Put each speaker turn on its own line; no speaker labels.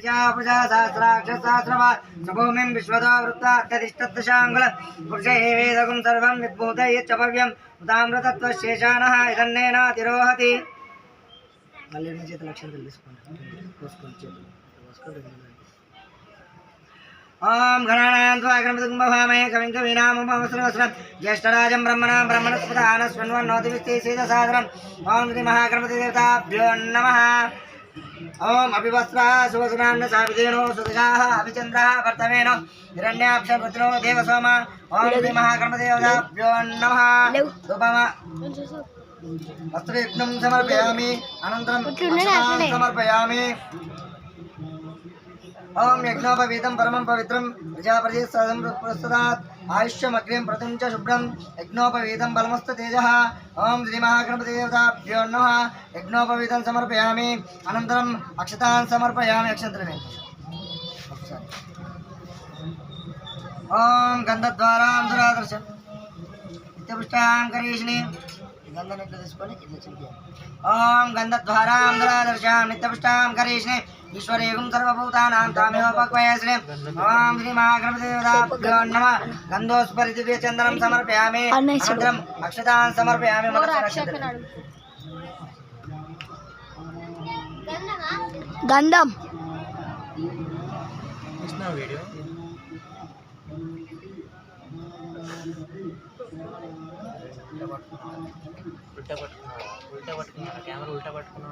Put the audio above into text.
प्रजा सहस्राक्षसहस्रवा सभूमिं विश्वदा वृत्ता अत्यधिष्ठदशाङ्गुल पुरुषे वेदगुं सर्वं विद्भूतये च भव्यम् उदामृतत्वशेषानः इदन्नेनातिरोहति ओम गणानां त्वा गणपतिं भवामहे कविं कवीनामुपमस्रवस्रं ज्येष्ठराजं ब्रह्मणां ब्रह्मणस्पदानस्वन्वन्नोतिविश्वेसितसादरम् ओम श्री महागणपतिदेवताभ्यो नमः। ओम अभिवस्त्रः सुवसनान्न साविधेनो सुदगाः अभिचन्द्रः वर्तमेनो हिरण्याक्षवृत्रो देवसोम ओम श्री महागणपतिदेवताभ्यो नमः। वस्त्रयज्ञं समर्पयामि अनन्तरं समर्पयामि। ओम यज्ञोपवीतं परमं पवित्रं प्रजापति प्रस्तुतात् आयुष्यमग्निं प्रथम च शुभ्रं यज्ञोपवीतं बलमस्त तेजः ओम श्री महागणपतिदेवताभ्यो नमः। यज्ञोपवीतं समर्पयामि अनन्तरम् अक्षतान् समर्पयामि अक्षत्रमे ओम गन्धद्वारां दुरादर्शं नित्यपुष्टां करीषिणि गन्धनेत्र తీసుకొని ఇట్లా చింపియాలి ओम गन्धद्वारां दुरादर्शां नित्यपुष्टां करीषिणि ईश्वरेगुं सर्वभूतानां तामेवोपक्वयश्री ओम श्री महागणपतिदेवताभ्यो नमः। गन्धोस्फुरितदिव्यचन्दनं समर्पयामि अनन्तरम् अक्षतान् समर्पयामि
गंधम
वीडियो उल्टा पట్టుకున్నా కెమెరా ఉల్టా పట్టుకున్నా